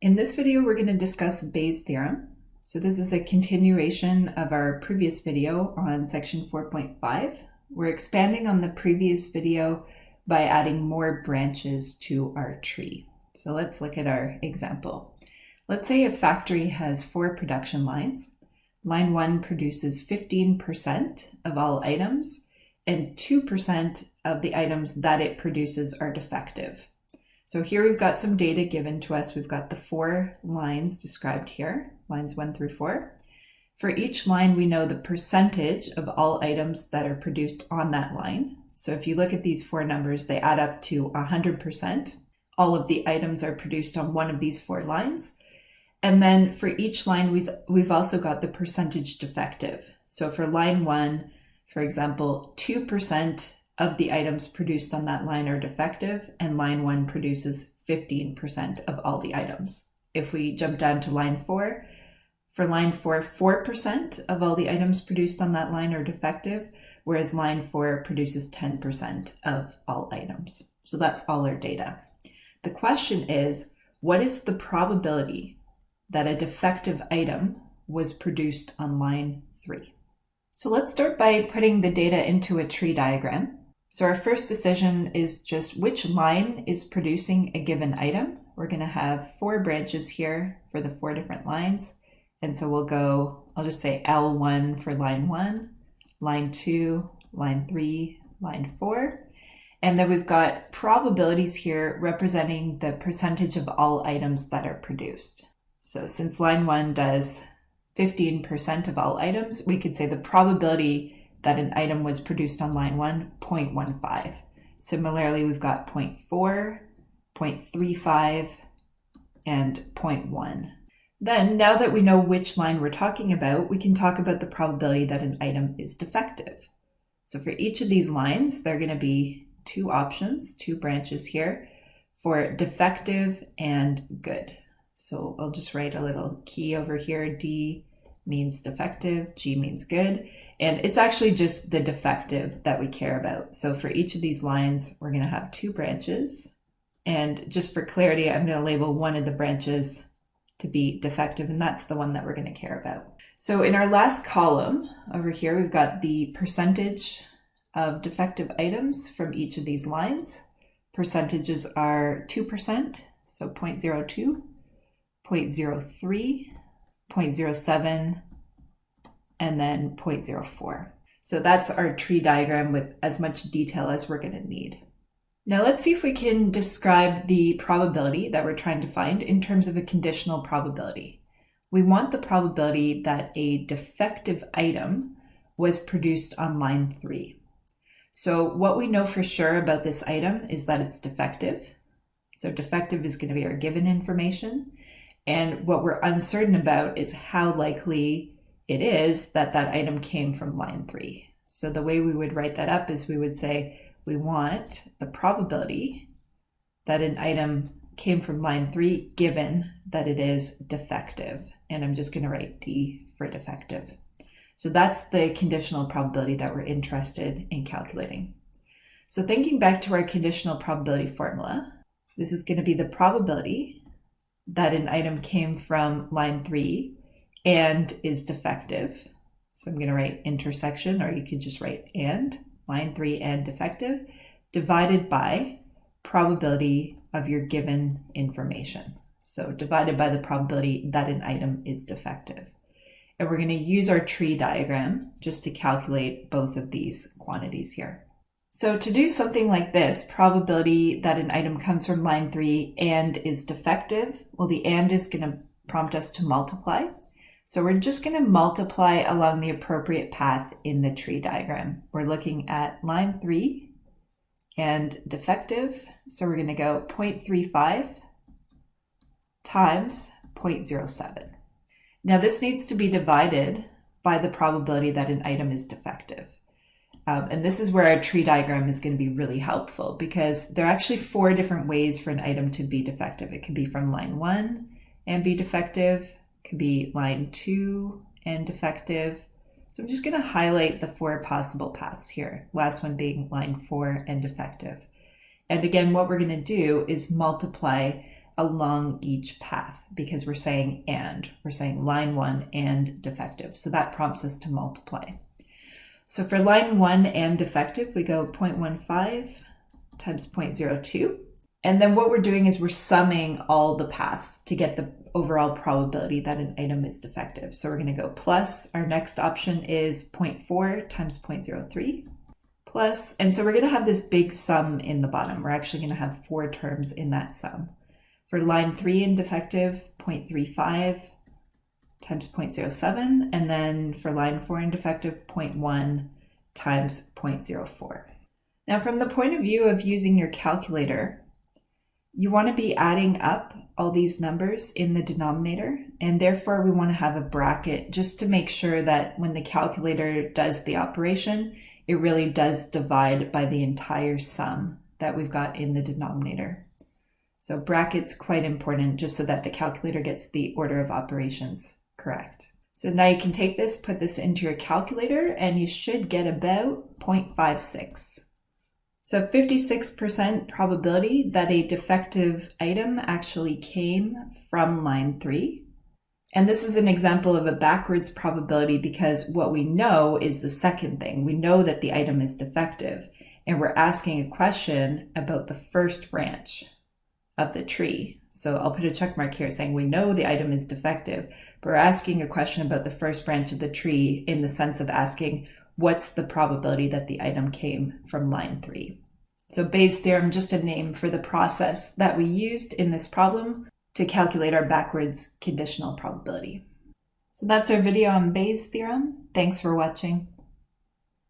In this video, we're going to discuss Bayes' theorem. So this is a continuation of our previous video on section 4.5. We're expanding on the previous video by adding more branches to our tree. So let's look at our example. Let's say a factory has 4 production lines. Line 1 produces 15% of all items, and 2% of the items that it produces are defective. So here we've got some data given to us. We've got the 4 lines described here, lines 1 through 4. For each line, we know the percentage of all items that are produced on that line. So if you look at these 4 numbers, they add up to 100%. All of the items are produced on one of these 4 lines. And then for each line, we've also got the percentage defective. So for line 1, for example, 2% of the items produced on that line are defective, and line 1 produces 15% of all the items. If we jump down to line 4, for line 4, 4% of all the items produced on that line are defective, whereas line 4 produces 10% of all items. So that's all our data. The question is, what is the probability that a defective item was produced on line 3? So let's start by putting the data into a tree diagram. So our first decision is just which line is producing a given item. We're going to have 4 branches here for the 4 different lines. And so we'll go, I'll just say L1 for line 1, line 2, line 3, line 4. And then we've got probabilities here representing the percentage of all items that are produced. So since line 1 does 15% of all items, we could say the probability that an item was produced on line 1, 0.15. Similarly, we've got 0.4, 0.35, and 0.1. Then, now that we know which line we're talking about, we can talk about the probability that an item is defective. So for each of these lines, there are going to be 2 options, 2 branches here for defective and good. So I'll just write a little key over here. D means defective, G means good. And it's actually just the defective that we care about. So for each of these lines, we're going to have 2 branches. And just for clarity, I'm going to label one of the branches to be defective, and that's the one that we're going to care about. So in our last column over here, we've got the percentage of defective items from each of these lines. Percentages are 2%, so 0.02, 0.03, 0.07, and then 0.04. So that's our tree diagram with as much detail as we're going to need. Now let's see if we can describe the probability that we're trying to find in terms of a conditional probability. We want the probability that a defective item was produced on line 3. So what we know for sure about this item is that it's defective. So defective is going to be our given information. And what we're uncertain about is how likely it is that that item came from line 3. So the way we would write that up is we would say we want the probability that an item came from line 3 given that it is defective. And I'm just going to write D for defective. So that's the conditional probability that we're interested in calculating. So thinking back to our conditional probability formula, this is going to be the probability that an item came from line 3 and is defective. So I'm going to write intersection, or you could just write and, line 3 and defective, divided by probability of your given information. So divided by the probability that an item is defective. And we're going to use our tree diagram just to calculate both of these quantities here. So to do something like this, probability that an item comes from line 3 and is defective, well, the and is going to prompt us to multiply. So we're just going to multiply along the appropriate path in the tree diagram. We're looking at line 3 and defective. So we're going to go 0.35 times 0.07. Now this needs to be divided by the probability that an item is defective. And this is where our tree diagram is going to be really helpful, because there are actually 4 different ways for an item to be defective. It could be from line 1 and be defective. It could be line 2 and defective. So I'm just going to highlight the 4 possible paths here. Last one being line 4 and defective. And again, what we're going to do is multiply along each path because we're saying and. We're saying line 1 and defective. So that prompts us to multiply. So for line 1 and defective, we go 0.15 times 0.02. And then what we're doing is we're summing all the paths to get the overall probability that an item is defective. So we're going to go plus, our next option is 0.4 times 0.03 plus, and so we're going to have this big sum in the bottom. We're actually going to have 4 terms in that sum. For line 3 and defective, 0.35 times 0.07, and then for line 4 and defective, 0.1 times 0.04. Now from the point of view of using your calculator, you want to be adding up all these numbers in the denominator, and therefore we want to have a bracket just to make sure that when the calculator does the operation, it really does divide by the entire sum that we've got in the denominator. So brackets quite important just so that the calculator gets the order of operations correct. So now you can take this, put this into your calculator, and you should get about 0.56. So 56% probability that a defective item actually came from line 3. And this is an example of a backwards probability because what we know is the second thing. We know that the item is defective, and we're asking a question about the first branch of the tree. So I'll put a check mark here saying we know the item is defective, but we're asking a question about the first branch of the tree in the sense of asking what's the probability that the item came from line 3. So Bayes' theorem, just a name for the process that we used in this problem to calculate our backwards conditional probability. So that's our video on Bayes' theorem. Thanks for watching.